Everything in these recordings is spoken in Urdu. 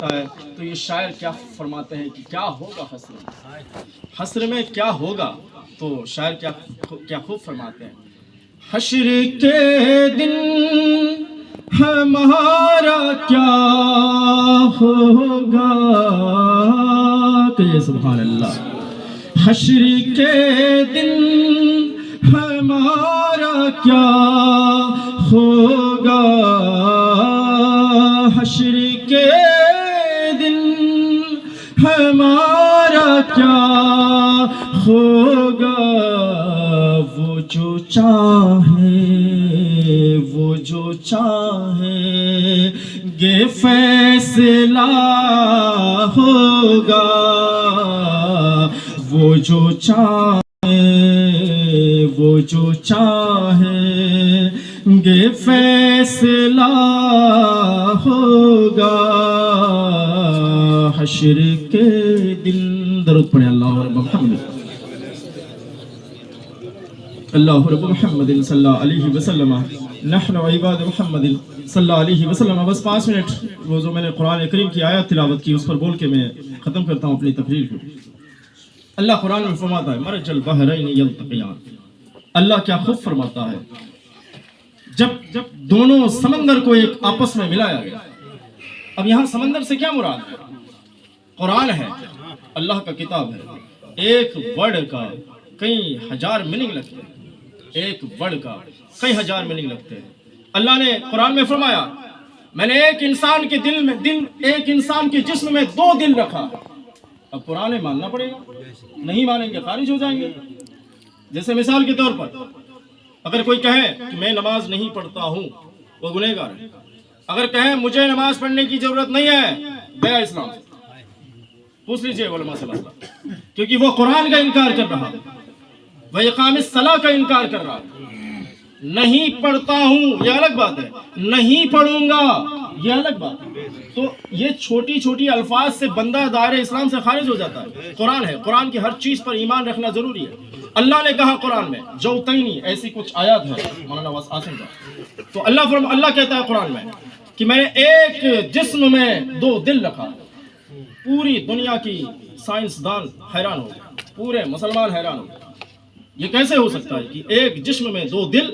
ہوتا ہے تو یہ شاعر کیا فرماتے ہیں کہ کیا ہوگا حشر میں، حشر میں کیا ہوگا، تو شاعر کیا خوب فرماتے ہیں، حشر کے دن ہمارا کیا ہوگا، کہ سبحان اللہ، حشر کے دن ہمارا کیا ہوگا، حشر کے دن ہمارا کیا ہوگا، وہ جو چاہیں گے فیصلہ ہوگا، وہ جو چاہیں گے فیصلہ ہوگا، حشر کے دن۔ درود پڑھیں اللہ رب محمد، اللہ رب محمد صلی اللہ علیہ وسلم، نحن عباد محمد صلی اللہ علیہ وسلم۔ بس 5 منٹ وہ جو میں نے قرآن کریم کی آیات تلاوت کی اس پر بول کے میں ختم کرتا ہوں اپنی تقریر کو۔ اللہ قرآن میں فرماتا ہے مرج البحرین یلتقیان، اللہ کیا خوب فرماتا ہے، جب دونوں سمندر کو ایک آپس میں ملایا گیا۔ اب یہاں سمندر سے کیا مراد ہے؟ قرآن ہے، اللہ کا کتاب ہے، ایک ورڈ کا کئی ہزار میننگ لگتے ہیں، ایک ورڈ کا کئی ہزار میننگ لگتے ہیں۔ اللہ نے قرآن میں فرمایا میں نے ایک انسان کے ایک انسان کے جسم میں 2 دل رکھا۔ اب قرآن ماننا پڑے گا، نہیں مانیں گے خارج ہو جائیں گے۔ جیسے مثال کے طور پر اگر کوئی کہے کہ میں نماز نہیں پڑھتا ہوں، وہ گنہگار ہے۔ اگر کہیں مجھے نماز پڑھنے کی ضرورت نہیں ہے، گیا اسلام سے۔ پوچھ لیجئے علماء سے مسئلہ، کیونکہ وہ قرآن کا انکار کر رہا، وہ اقام الصلاۃ کا انکار کر رہا۔ نہیں پڑھتا ہوں یہ الگ بات ہے، نہیں پڑھوں گا یہ الگ بات ہے۔ تو یہ چھوٹی چھوٹی الفاظ سے بندہ دائرہ اسلام سے خارج ہو جاتا ہے۔ قرآن ہے، قرآن کی ہر چیز پر ایمان رکھنا ضروری ہے۔ اللہ نے کہا قرآن میں جوتینی، ایسی کچھ آیات ہے مولانا عاصم کا، تو اللہ کہتا ہے قرآن میں کہ میں نے ایک جسم میں 2 دل رکھا۔ پوری دنیا کی سائنسدان حیران ہو گئے، پورے مسلمان حیران ہو گئے، یہ کیسے ہو سکتا ہے کہ ایک جسم میں 2 دل؟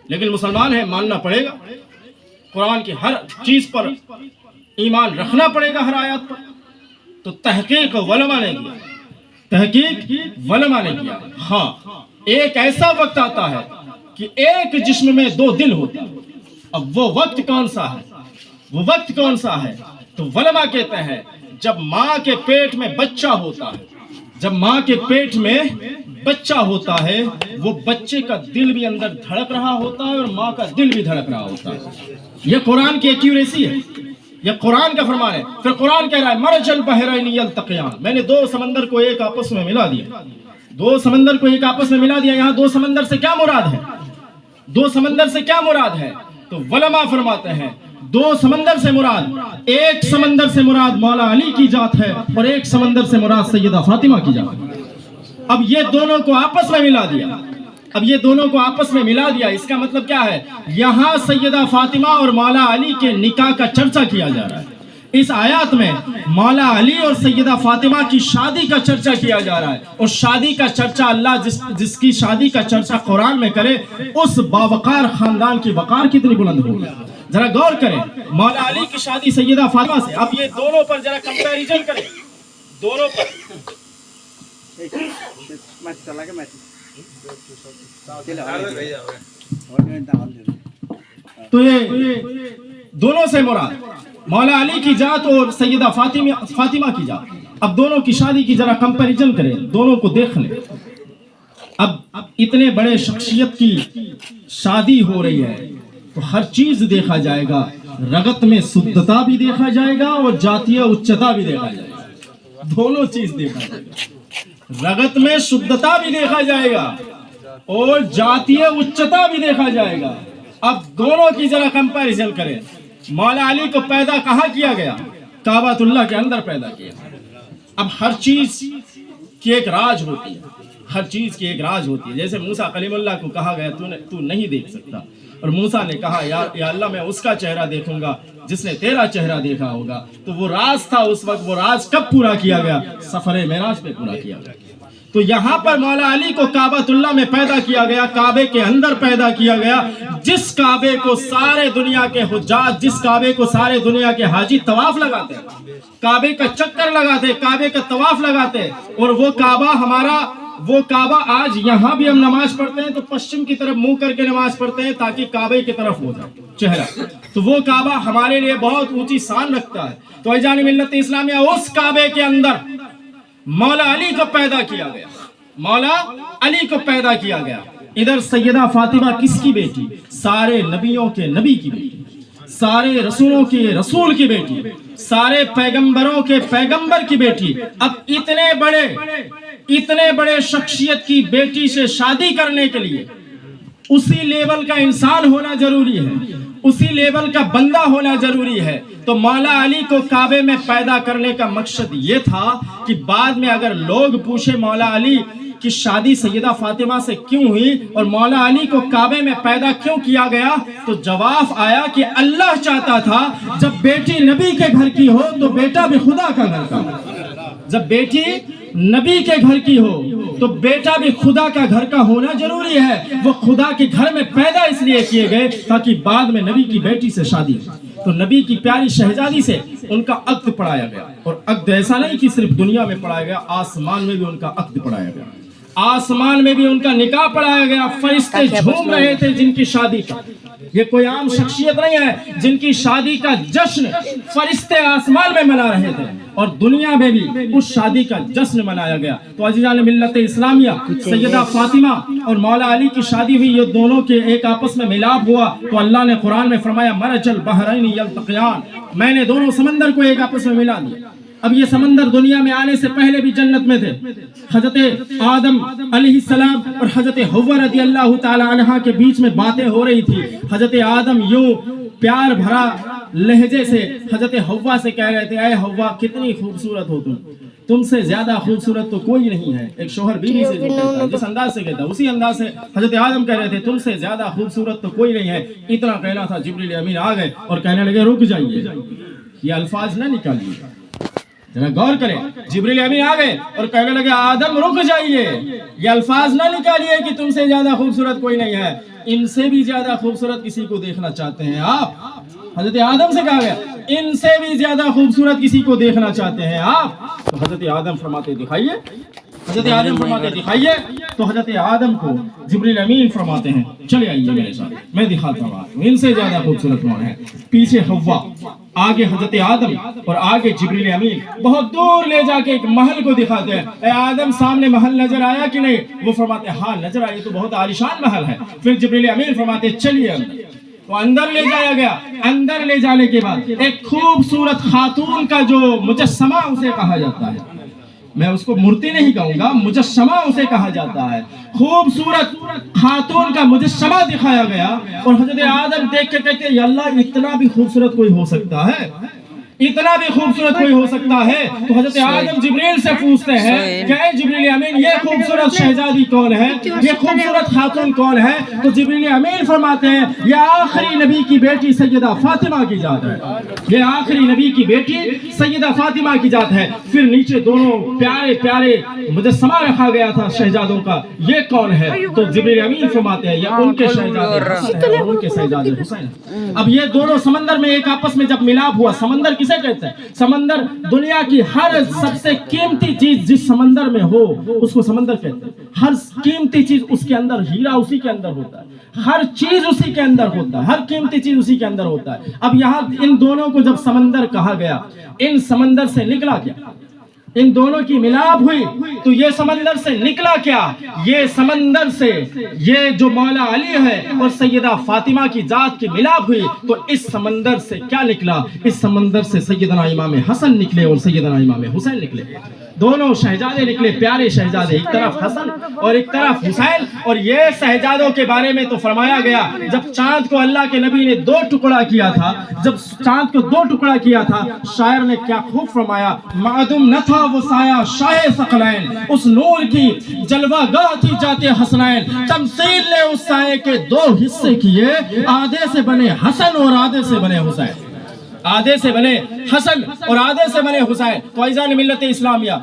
لیکن مسلمان ہے، ماننا پڑے گا، قرآن کی ہر چیز پر ایمان رکھنا پڑے گا، ہر آیات پر۔ تو تحقیق علماء نے کیا، ہاں ایک ایسا وقت آتا ہے کہ ایک جسم میں 2 دل ہوتا ہے۔ اب وہ وقت کون سا ہے؟ تو علماء کہتے ہیں جب ماں کے پیٹ میں بچہ ہوتا ہے، جب ماں کے پیٹ میں بچہ ہوتا ہے، وہ بچے کا دل بھی اندر دھڑک رہا ہوتا ہے اور ماں کا دل بھی دھڑک رہا ہوتا ہے۔ یہ قرآن کی ایکیوریسی ہے، یہ قرآن کا فرمان ہے۔ پھر قرآن کہہ رہا ہے مرج البحرین یلتقیان، میں نے 2 سمندر کو ایک آپس میں ملا دیا، 2 سمندر کو ایک آپس میں ملا دیا۔ یہاں 2 سمندر سے کیا مراد ہے؟ 2 سمندر سے کیا مراد ہے؟ تو علماء فرماتے ہیں 2 سمندر سے مراد، ایک سمندر سے مراد مولا علی کی ذات ہے اور ایک سمندر سے مراد سیدہ فاطمہ کی ذات ہے۔ اب یہ دونوں کو آپس میں ملا دیا، اس کا مطلب کیا ہے؟ یہاں سیدہ فاطمہ اور مولا علی کے نکاح کا چرچا کیا جا رہا ہے۔ اس آیات میں مولا علی اور سیدہ فاطمہ کی شادی کا چرچا کیا جا رہا ہے، اور شادی کا چرچا اللہ جس کی شادی کا چرچا قرآن میں کرے، اس باوقار خاندان کی وقار کتنی بلند ہوگی۔ ذرا غور کریں، مولا علی کی شادی سیدہ فاطمہ سے، اب یہ دونوں پر ذرا کمپیریزن کریں، دونوں پر۔ تو یہ دونوں سے مراد مولا علی کی ذات اور سیدہ فاطمہ کی ذات۔ اب دونوں کی شادی کی ذرا کمپیریزن کریں، دونوں کو دیکھ لیں۔ اب اتنے بڑے شخصیت کی شادی ہو رہی ہے تو ہر چیز دیکھا جائے گا، رگت میں شدھتا بھی دیکھا جائے گا اور جاتیہ اچتا بھی دیکھا جائے گا، دونوں چیز دیکھا جائے گا، رگت میں شدھتا بھی دیکھا جائے گا اور جاتیہ اچتا بھی دیکھا جائے گا۔ اب دونوں کی ذرا کمپیریزن کریں۔ مولا علی کو پیدا کہاں کیا گیا؟ کعبۃ اللہ کے اندر پیدا کیا۔ اب ہر چیز کی ایک راج ہوتی ہے، ہر چیز کی ایک راج ہوتی ہے۔ جیسے موسیٰ کلیم اللہ کو کہا گیا تو نہیں دیکھ سکتا، اور موسیٰ نے کہا یا اللہ میں اس کا چہرہ دیکھوں گا جس نے تیرا چہرہ دیکھا ہوگا. تو وہ راز تھا اس وقت، وہ راز کب پورا کیا گیا؟ سفر معراج پہ پورا کیا گیا. تو یہاں پر مولا علی کو کعبۃ اللہ میں پیدا کیا گیا، کعبے کے اندر پیدا کیا گیا، جس کعبے کو سارے دنیا کے حجاج، جس کعبے کو سارے دنیا کے حاجی طواف لگاتے، کعبے کا چکر لگاتے، کعبے کا طواف لگاتے. اور وہ کعبہ آج یہاں بھی ہم نماز پڑھتے ہیں تو پشچم کی طرف منہ کر کے نماز پڑھتے ہیں تاکہ کعبے کی طرف ہو جائے چہرہ. تو وہ کعبہ ہمارے لیے بہت اونچی شان رکھتا ہے. تو عزیزان ملت اسلامیہ، اس کعبے کے اندر مولا علی کو پیدا کیا گیا، مولا علی کو پیدا کیا گیا. ادھر سیدہ فاطمہ کس کی بیٹی؟ سارے نبیوں کے نبی کی بیٹی، سارے رسولوں کے رسول کی بیٹی، سارے پیغمبروں کے پیغمبر کی بیٹی. اب اتنے بڑے شخصیت کی بیٹی سے شادی کرنے کے لیے اسی لیول کا انسان ہونا ضروری ہے، اسی لیول کا بندہ ہونا ضروری ہے. تو مولا علی کو کعبے میں پیدا کرنے کا مقصد یہ تھا کہ بعد میں اگر لوگ پوچھے مولا علی کی شادی سیدہ فاطمہ سے کیوں ہوئی اور مولا علی کو کعبے میں پیدا کیوں کیا گیا، تو جواب آیا کہ اللہ چاہتا تھا جب بیٹی نبی کے گھر کی ہو تو بیٹا بھی خدا کا گھر کا ہو. جب بیٹی نبی کے گھر کی ہو تو بیٹا بھی خدا کا گھر کا ہونا ضروری ہے. وہ خدا کے گھر میں پیدا اس لیے کیے گئے تاکہ بعد میں نبی کی بیٹی سے شادی ہو. تو نبی کی پیاری شہزادی سے ان کا عقد پڑھایا گیا. اور عقد ایسا نہیں کہ صرف دنیا میں پڑھایا گیا، آسمان میں بھی ان کا عقد پڑھایا گیا، آسمان میں بھی ان کا نکاح پڑھایا گیا. فرشتے جھوم رہے تھے جن کی شادی کا. یہ کوئی عام شخصیت نہیں ہے جن کی شادی کا جشن فرشتے آسمان میں منا رہے تھے، اور دنیا میں بھی اس شادی کا جشن منایا گیا. تو عزیزان ملت اسلامیہ، سیدہ فاطمہ اور مولا علی کی شادی ہوئی، یہ دونوں کے ایک آپس میں ملاپ ہوا. تو اللہ نے قرآن میں فرمایا مرج البحرین یلتقیان، میں نے دونوں سمندر کو ایک آپس میں ملا دیا. اب یہ سمندر دنیا میں آنے سے پہلے بھی جنت میں تھے. حضرت آدم علیہ السلام اور حضرت حوا رضی اللہ تعالی عنہ کے بیچ میں باتیں ہو رہی تھی. حضرت آدم یوں پیار بھرا لہجے سے حضرت حوا سے کہہ رہے تھے، اے حوا کتنی خوبصورت ہو تم سے زیادہ خوبصورت تو کوئی نہیں ہے. ایک شوہر بیوی سے کہتا ہے، جس انداز سے کہتا ہے اسی انداز سے حضرت آدم کہہ رہے تھے تم سے زیادہ خوبصورت تو کوئی نہیں ہے. اتنا کہنا تھا، جبریل امین آ گئے اور کہنے لگے رک جائیے، یہ الفاظ نہ نکالیے، ذرا غور کریں. جبریل امین آ گئے اور کہنے لگے آدم رک جائیے، یہ الفاظ نہ نکالیے کہ تم سے زیادہ خوبصورت کوئی نہیں ہے، ان سے بھی زیادہ خوبصورت کسی کو دیکھنا چاہتے ہیں آپ. حضرت آدم سے کہا گیا ان سے بھی زیادہ خوبصورت کسی کو دیکھنا چاہتے ہیں آپ. تو حضرت آدم فرماتے دکھائیے، حضرت آدم فرماتے دکھائیے. تو حضرت آدم کو جبریل امین فرماتے ہیں چلے آئیے میرے ساتھ، میں دکھاتا ہوں آپ ان سے زیادہ خوبصورت کون ہے. پیچھے حوا، آگے حضرت آدم اور آگے جبریل امین. بہت دور لے جا کے ایک محل کو دکھاتے ہیں. اے آدم سامنے محل نظر آیا کہ نہیں؟ وہ فرماتے ہاں نظر آیا، تو بہت عالیشان محل ہے. پھر جبریل امین فرماتے چلیے اندر. تو اندر لے جایا گیا. اندر لے جانے کے بعد ایک خوبصورت خاتون کا جو مجسمہ اسے کہا جاتا ہے، میں اس کو مورتی نہیں کہوں گا، مجسمہ اسے کہا جاتا ہے، خوبصورت خاتون کا مجسمہ دکھایا گیا. اور حضرت آدم دیکھ کے کہتے یا اللہ اتنا بھی خوبصورت کوئی ہو سکتا ہے، اتنا بھی خوبصورت کوئی ہو سکتا ہے. تو حضرت آدم جبریل سے پوچھتے ہیں کہ اے جبریل امین یہ خوبصورت شہزادی کون ہے، یہ خوبصورت خاتون کون ہے؟ تو جبریل امین فرماتے ہیں یہ آخری نبی کی بیٹی سیدہ فاطمہ کی ذات ہے، یہ آخری نبی کی بیٹی سیدہ فاطمہ کی ذات ہے. پھر نیچے دونوں پیارے پیارے مجسمہ رکھا گیا تھا شہزادوں کا، یہ کون ہے؟ تو جبریل امین فرماتے ہیں یہ ان کے شہزادے حسن ہیں اور ان کے شہزادے حسین. اب یہ دونوں سمندر میں ایک آپس میں جب ملاپ ہوا، سمندر کسے کہتے ہیں؟ سمندر دنیا کی ہر سب سے قیمتی چیز جس سمندر میں ہو اس کو سمندر کہتے ہیں. ہر قیمتی چیز اس کے اندر، ہیرا اسی کے اندر ہوتا ہے، ہر چیز اسی کے اندر ہوتا ہے، ہر قیمتی چیز اسی کے اندر ہوتا ہے. اب یہاں ان دونوں کو جب سمندر کہا گیا، ان سمندر سے نکلا کیا؟ ان دونوں کی ملاپ ہوئی. تو یہ سمندر سے نکلا کیا؟ یہ سمندر سے یہ جو مولا علی ہے اور سیدہ فاطمہ کی ذات کی ملاپ ہوئی. تو اس سمندر سے کیا نکلا؟ اس سمندر سے سیدنا امام حسن نکلے اور سیدنا امام حسین نکلے. دونوں شہزادے نکلے، پیارے شہزادے، ایک طرف حسن اور ایک طرف حسین. اور یہ شہزادوں کے بارے میں تو فرمایا گیا جب چاند کو اللہ کے نبی نے دو ٹکڑا کیا تھا، جب چاند کو دو ٹکڑا کیا تھا، شاعر نے کیا خوب فرمایا، معدوم نہ تھا تھا وہ سایہ شاہ ثقلین، اس نور کی جلوہ گاہ تھی ذات حسنین، تمثیل نے اس سائے کے دو حصے کیے، آدھے سے بنے حسن اور آدھے سے بنے حسین، آدھے سے بنے حسن اور آدھے سے بنے حسین۔ تو عزیزان ملت اسلامیہ،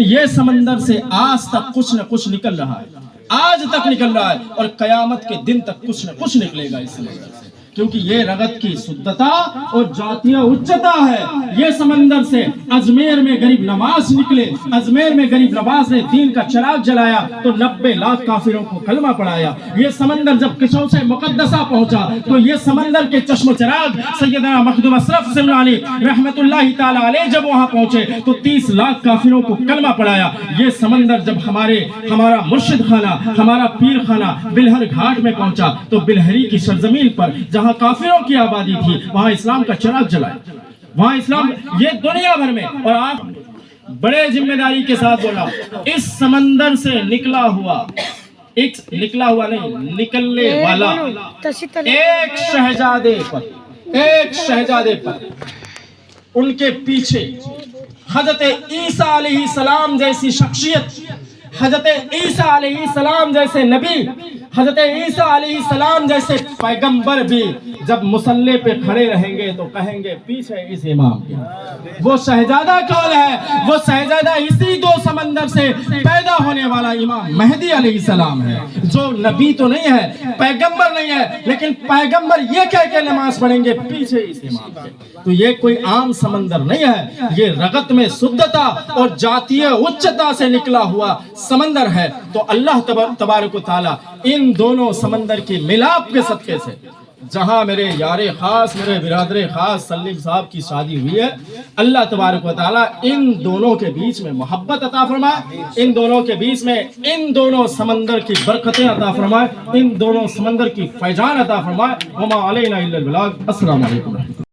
یہ سمندر سے آج تک کچھ نہ کچھ نکل رہا ہے، آج تک نکل رہا ہے، اور قیامت کے دن تک کچھ نہ کچھ نکلے گا اس سمندر سے، کیونکہ یہ رغت کی سدھتا اور جاتیہ اچتا ہے۔ یہ سمندر سے اجمیر میں غریب نواز نکلے، اجمیر میں غریب نواز نے دین کا چراغ جلایا تو 90 لاکھ کافروں کو کلمہ پڑھایا۔ یہ سمندر جب کشوں سے مقدسہ پہنچا تو یہ سمندر کے چشم و چراغ سیدنا مخدوم اشرف سمنانی رحمت اللہ تعالی علیہ جب وہاں پہنچے تو 30 لاکھ کافروں کو کلمہ پڑھایا۔ یہ سمندر جب ہمارا مرشد خانہ، ہمارا پیر خانہ بلہر گھاٹ میں پہنچا تو بلہری کی سرزمین پر جہاں کافروں کی آبادی تھی وہاں اسلام کا چراغ جلایا، وہاں اسلام، یہ دنیا بھر میں۔ اور آپ بڑے ذمہ داری کے ساتھ بولا، اس سمندر سے نکلا ہوا نہیں، نکلنے والا ایک شہزادے پر ان کے پیچھے حضرت عیسیٰ علیہ السلام جیسی شخصیت، حضرت عیسیٰ علیہ السلام جیسے نبی، حضرت عیسیٰ علیہ السلام جیسے پیغمبر بھی جب مصلی پہ کھڑے رہیں گے تو کہیں گے پیچھے اس امام کے۔ وہ شہزادہ کون ہے؟ وہ شہزادہ اسی دو سمندر سے پیدا ہونے والا امام مہدی علیہ السلام ہے، جو نبی تو نہیں ہے، پیغمبر نہیں ہے، لیکن پیغمبر یہ کہہ کے نماز پڑھیں گے پیچھے اس امام کے۔ تو یہ کوئی عام سمندر نہیں ہے، یہ رغت میں سدھتا اور جاتیہ اچتا سے نکلا ہوا سمندر ہے۔ تو اللہ تبارک و تعالی ان دونوں سمندر کی ملاپ کے صدقے سے، جہاں میرے یار خاص، میرے برادر خاص سلیم صاحب کی شادی ہوئی ہے، اللہ تبارک و تعالیٰ ان دونوں کے بیچ میں محبت عطا فرمائے، ان دونوں کے بیچ میں ان دونوں سمندر کی برکتیں عطا فرمائے، ان دونوں سمندر کی فیضان عطا فرمائے۔ وما علینا الا البلاغ۔ السلام علیکم۔